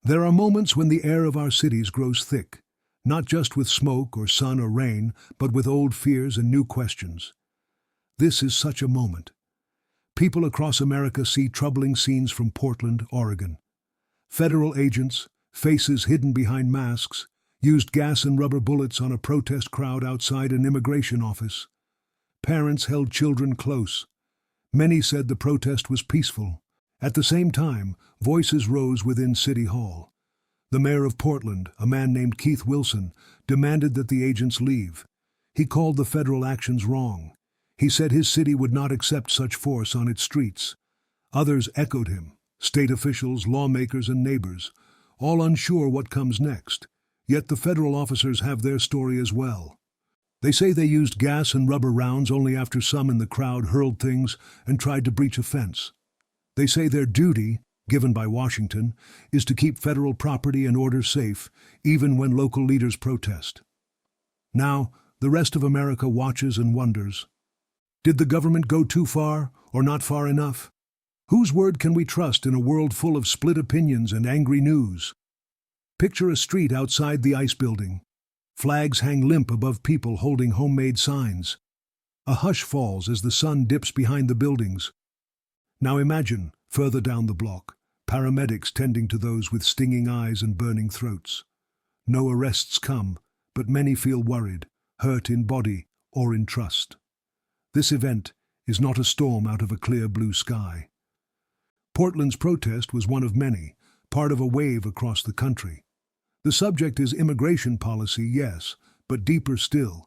There are moments when the air of our cities grows thick, not just with smoke or sun or rain, but with old fears and new questions. This is such a moment. People across America see troubling scenes from Portland, Oregon. Federal agents, faces hidden behind masks, used gas and rubber bullets on a protest crowd outside an immigration office. Parents held children close. Many said the protest was peaceful. At the same time, voices rose within City Hall. The mayor of Portland, a man named Keith Wilson, demanded that the agents leave. He called the federal actions wrong. He said his city would not accept such force on its streets. Others echoed him, state officials, lawmakers, and neighbors, all unsure what comes next. Yet the federal officers have their story as well. They say they used gas and rubber rounds only after some in the crowd hurled things and tried to breach a fence. They say their duty, given by Washington, is to keep federal property and order safe, even when local leaders protest. Now, the rest of America watches and wonders. Did the government go too far, or not far enough? Whose word can we trust in a world full of split opinions and angry news? Picture a street outside the ICE building. Flags hang limp above people holding homemade signs. A hush falls as the sun dips behind the buildings. Now imagine, further down the block, paramedics tending to those with stinging eyes and burning throats. No arrests come, but many feel worried, hurt in body or in trust. This event is not a storm out of a clear blue sky. Portland's protest was one of many, part of a wave across the country. The subject is immigration policy, yes, but deeper still,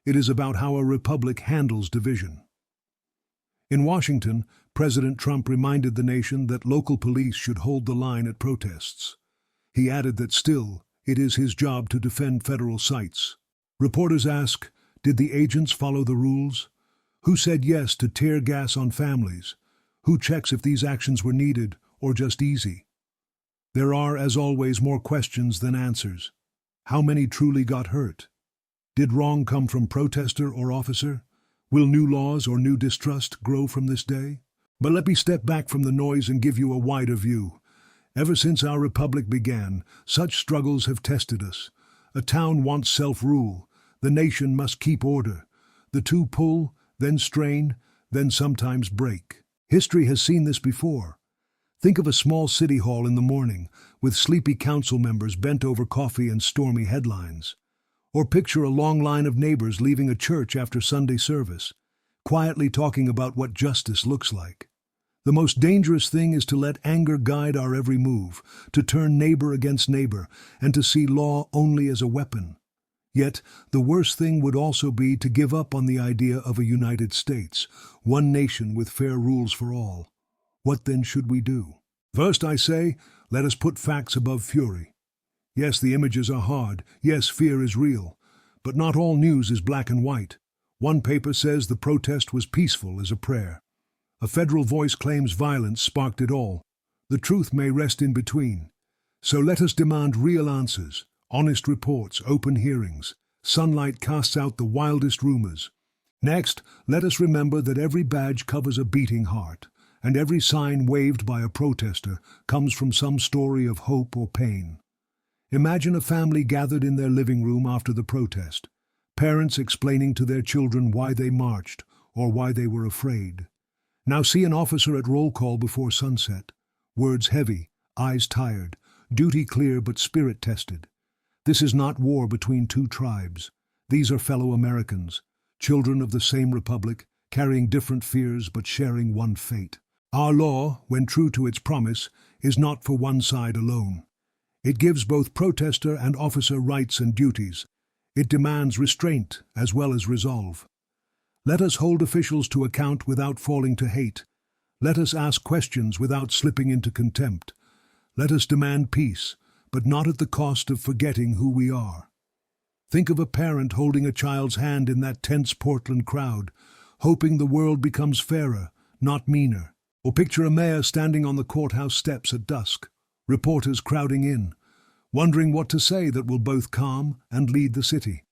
it is about how a republic handles division. In Washington, President Trump reminded the nation that local police should hold the line at protests. He added that still, it is his job to defend federal sites. Reporters ask, did the agents follow the rules? Who said yes to tear gas on families? Who checks if these actions were needed or just easy? There are, as always, more questions than answers. How many truly got hurt? Did wrong come from protester or officer? Will new laws or new distrust grow from this day? But let me step back from the noise and give you a wider view. Ever since our republic began, such struggles have tested us. A town wants self-rule. The nation must keep order. The two pull, then strain, then sometimes break. History has seen this before. Think of a small city hall in the morning, with sleepy council members bent over coffee and stormy headlines. Or picture a long line of neighbors leaving a church after Sunday service, quietly talking about what justice looks like. The most dangerous thing is to let anger guide our every move, to turn neighbor against neighbor, and to see law only as a weapon. Yet, the worst thing would also be to give up on the idea of a United States, one nation with fair rules for all. What then should we do? First, I say, let us put facts above fury. Yes, the images are hard. Yes, fear is real. But not all news is black and white. One paper says the protest was peaceful as a prayer. A federal voice claims violence sparked it all. The truth may rest in between. So let us demand real answers, honest reports, open hearings. Sunlight casts out the wildest rumors. Next, let us remember that every badge covers a beating heart, and every sign waved by a protester comes from some story of hope or pain. Imagine a family gathered in their living room after the protest, parents explaining to their children why they marched or why they were afraid. Now see an officer at roll call before sunset, words heavy, eyes tired, duty clear but spirit tested. This is not war between two tribes. These are fellow Americans, children of the same republic, carrying different fears but sharing one fate. Our law, when true to its promise, is not for one side alone. It gives both protester and officer rights and duties. It demands restraint as well as resolve. Let us hold officials to account without falling to hate. Let us ask questions without slipping into contempt. Let us demand peace, but not at the cost of forgetting who we are. Think of a parent holding a child's hand in that tense Portland crowd, hoping the world becomes fairer, not meaner. Or picture a mayor standing on the courthouse steps at dusk, reporters crowding in, wondering what to say that will both calm and lead the city.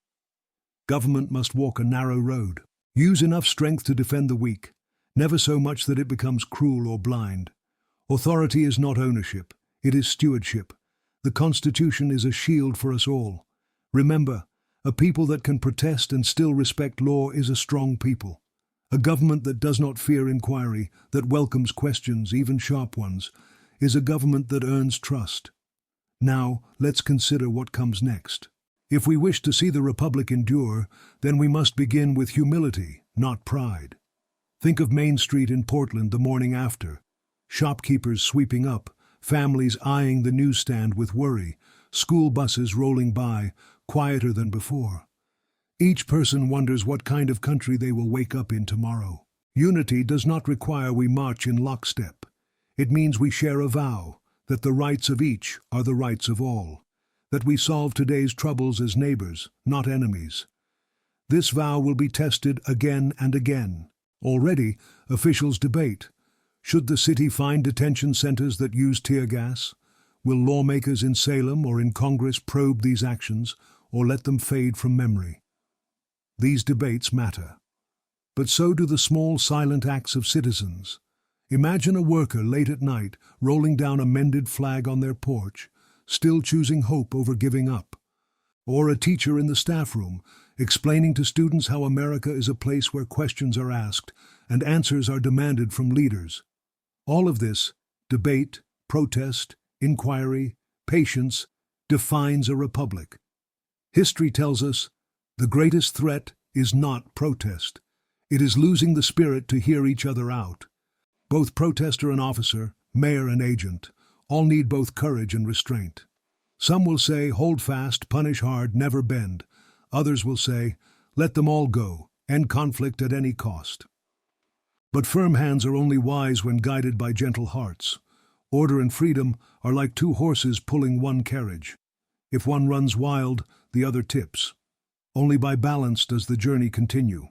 Government must walk a narrow road. Use enough strength to defend the weak, never so much that it becomes cruel or blind. Authority is not ownership, it is stewardship. The Constitution is a shield for us all. Remember, a people that can protest and still respect law is a strong people. A government that does not fear inquiry, that welcomes questions, even sharp ones, is a government that earns trust. Now, let's consider what comes next. If we wish to see the Republic endure, then we must begin with humility, not pride. Think of Main Street in Portland the morning after. Shopkeepers sweeping up, families eyeing the newsstand with worry, school buses rolling by, quieter than before. Each person wonders what kind of country they will wake up in tomorrow. Unity does not require we march in lockstep. It means we share a vow that the rights of each are the rights of all, that we solve today's troubles as neighbors, not enemies. This vow will be tested again and again. Already, officials debate. Should the city find detention centers that use tear gas? Will lawmakers in Salem or in Congress probe these actions, or let them fade from memory? These debates matter. But so do the small, silent acts of citizens. Imagine a worker late at night rolling down a mended flag on their porch, still choosing hope over giving up. Or a teacher in the staff room explaining to students how America is a place where questions are asked and answers are demanded from leaders. All of this, debate, protest, inquiry, patience, defines a republic. History tells us the greatest threat is not protest. It is losing the spirit to hear each other out. Both protester and officer, mayor and agent, all need both courage and restraint. Some will say, hold fast, punish hard, never bend. Others will say, let them all go, end conflict at any cost. But firm hands are only wise when guided by gentle hearts. Order and freedom are like two horses pulling one carriage. If one runs wild, the other tips. Only by balance does the journey continue.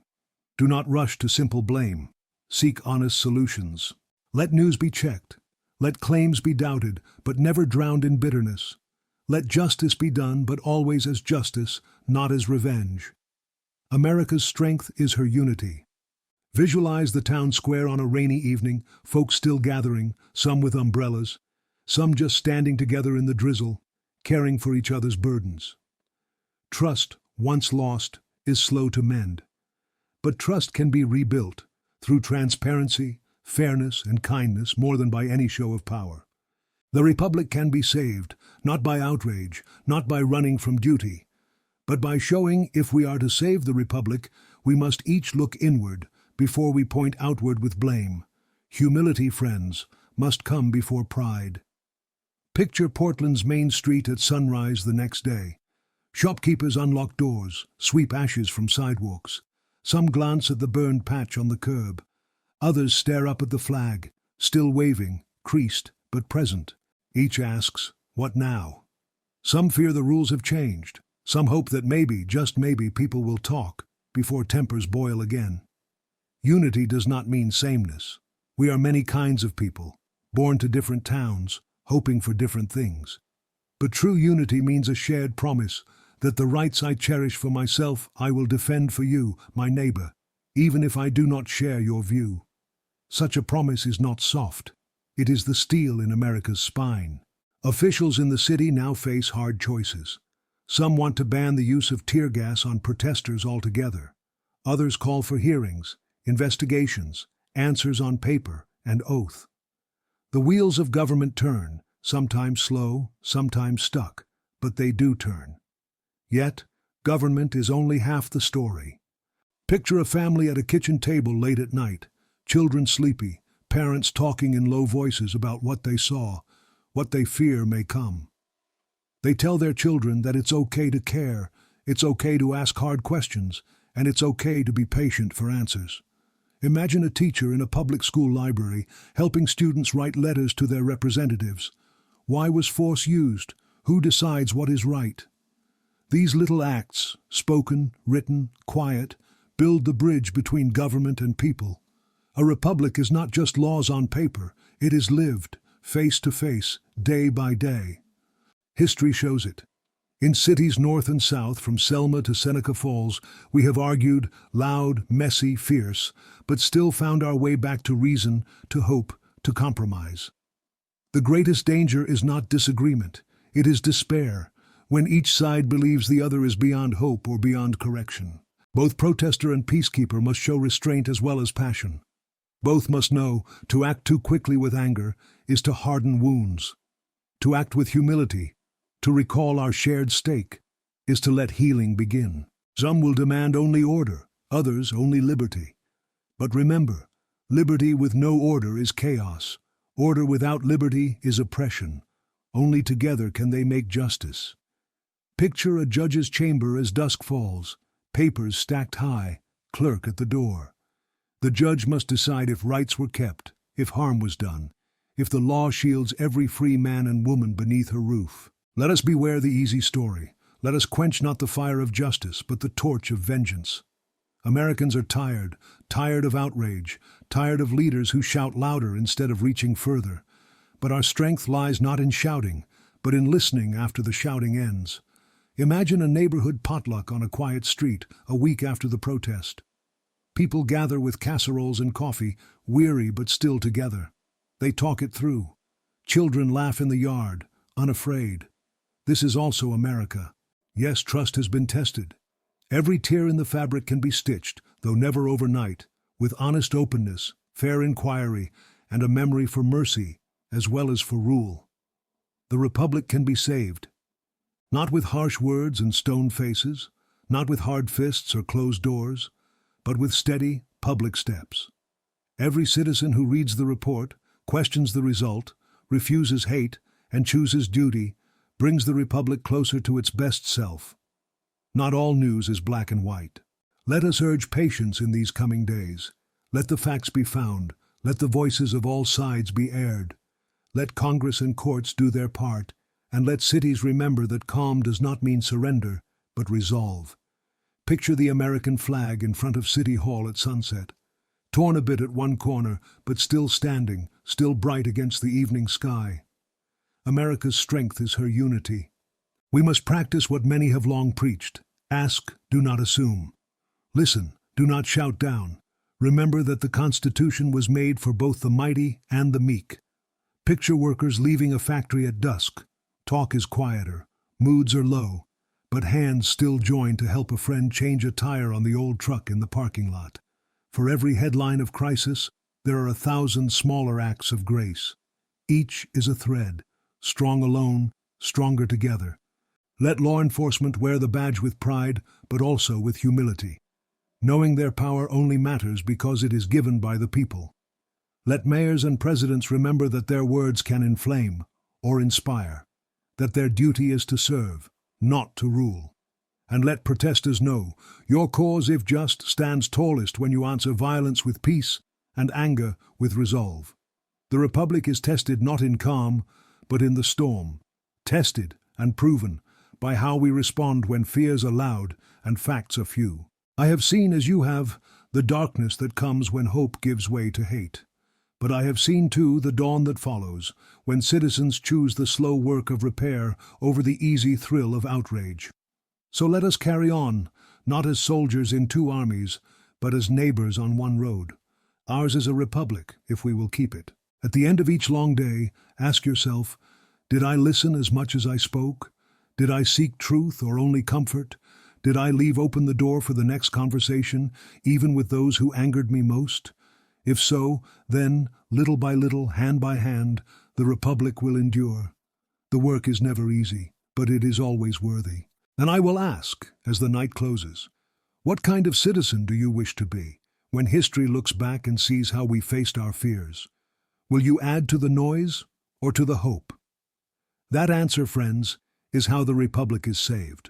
Do not rush to simple blame. Seek honest solutions. Let news be checked. Let claims be doubted, but never drowned in bitterness. Let justice be done, but always as justice, not as revenge. America's strength is her unity. Visualize the town square on a rainy evening, folks still gathering, some with umbrellas, some just standing together in the drizzle, caring for each other's burdens. Trust, once lost, is slow to mend. But trust can be rebuilt through transparency, fairness, and kindness more than by any show of power. The Republic can be saved, not by outrage, not by running from duty, but by showing if we are to save the Republic, we must each look inward before we point outward with blame. Humility, friends, must come before pride. Picture Portland's Main Street at sunrise the next day. Shopkeepers unlock doors, sweep ashes from sidewalks. Some glance at the burned patch on the curb. Others stare up at the flag, still waving, creased, but present. Each asks, what now? Some fear the rules have changed. Some hope that maybe, just maybe, people will talk before tempers boil again. Unity does not mean sameness. We are many kinds of people, born to different towns, hoping for different things. But true unity means a shared promise that the rights I cherish for myself I will defend for you, my neighbor, even if I do not share your view. Such a promise is not soft. It is the steel in America's spine. Officials in the city now face hard choices. Some want to ban the use of tear gas on protesters altogether. Others call for hearings, investigations, answers on paper, and oath. The wheels of government turn, sometimes slow, sometimes stuck, but they do turn. Yet, government is only half the story. Picture a family at a kitchen table late at night, children sleepy, parents talking in low voices about what they saw, what they fear may come. They tell their children that it's okay to care, it's okay to ask hard questions, and it's okay to be patient for answers. Imagine a teacher in a public school library helping students write letters to their representatives. Why was force used? Who decides what is right? These little acts, spoken, written, quiet, build the bridge between government and people. A republic is not just laws on paper, it is lived, face to face, day by day. History shows it. In cities north and south, from Selma to Seneca Falls, we have argued, loud, messy, fierce, but still found our way back to reason, to hope, to compromise. The greatest danger is not disagreement, It is despair, when each side believes the other is beyond hope or beyond correction. Both protester and peacekeeper must show restraint as well as passion. Both must know to act too quickly with anger is to harden wounds. To act with humility, to recall our shared stake, is to let healing begin. Some will demand only order, others only liberty. But remember, liberty with no order is chaos. Order without liberty is oppression. Only together can they make justice. Picture a judge's chamber as dusk falls, papers stacked high, clerk at the door. The judge must decide if rights were kept, if harm was done, if the law shields every free man and woman beneath her roof. Let us beware the easy story. Let us quench not the fire of justice, but the torch of vengeance. Americans are tired of outrage, tired of leaders who shout louder instead of reaching further. But our strength lies not in shouting, but in listening after the shouting ends. Imagine a neighborhood potluck on a quiet street, a week after the protest. People gather with casseroles and coffee, weary but still together. They talk it through. Children laugh in the yard, unafraid. This is also America. Yes, trust has been tested. Every tear in the fabric can be stitched, though never overnight, with honest openness, fair inquiry, and a memory for mercy, as well as for rule. The Republic can be saved. Not with harsh words and stone faces, not with hard fists or closed doors, but with steady, public steps. Every citizen who reads the report, questions the result, refuses hate, and chooses duty, brings the Republic closer to its best self. Not all news is black and white. Let us urge patience in these coming days. Let the facts be found. Let the voices of all sides be aired. Let Congress and courts do their part, and let cities remember that calm does not mean surrender, but resolve. Picture the American flag in front of City Hall at sunset, torn a bit at one corner, but still standing, still bright against the evening sky. America's strength is her unity. We must practice what many have long preached. Ask, do not assume. Listen, do not shout down. Remember that the Constitution was made for both the mighty and the meek. Picture workers leaving a factory at dusk. Talk is quieter, moods are low, but hands still join to help a friend change a tire on the old truck in the parking lot. For every headline of crisis, there are 1,000 smaller acts of grace. Each is a thread, strong alone, stronger together. Let law enforcement wear the badge with pride, but also with humility, knowing their power only matters because it is given by the people. Let mayors and presidents remember that their words can inflame or inspire, that their duty is to serve, not to rule. And let protesters know, your cause, if just, stands tallest when you answer violence with peace and anger with resolve. The Republic is tested not in calm, but in the storm, tested and proven by how we respond when fears are loud and facts are few. I have seen, as you have, the darkness that comes when hope gives way to hate. But I have seen, too, the dawn that follows, when citizens choose the slow work of repair over the easy thrill of outrage. So let us carry on, not as soldiers in two armies, but as neighbors on one road. Ours is a republic, if we will keep it. At the end of each long day, ask yourself, did I listen as much as I spoke? Did I seek truth or only comfort? Did I leave open the door for the next conversation, even with those who angered me most? If so, then, little by little, hand by hand, the Republic will endure. The work is never easy, but it is always worthy. And I will ask, as the night closes, what kind of citizen do you wish to be, when history looks back and sees how we faced our fears? Will you add to the noise or to the hope? That answer, friends, is how the Republic is saved.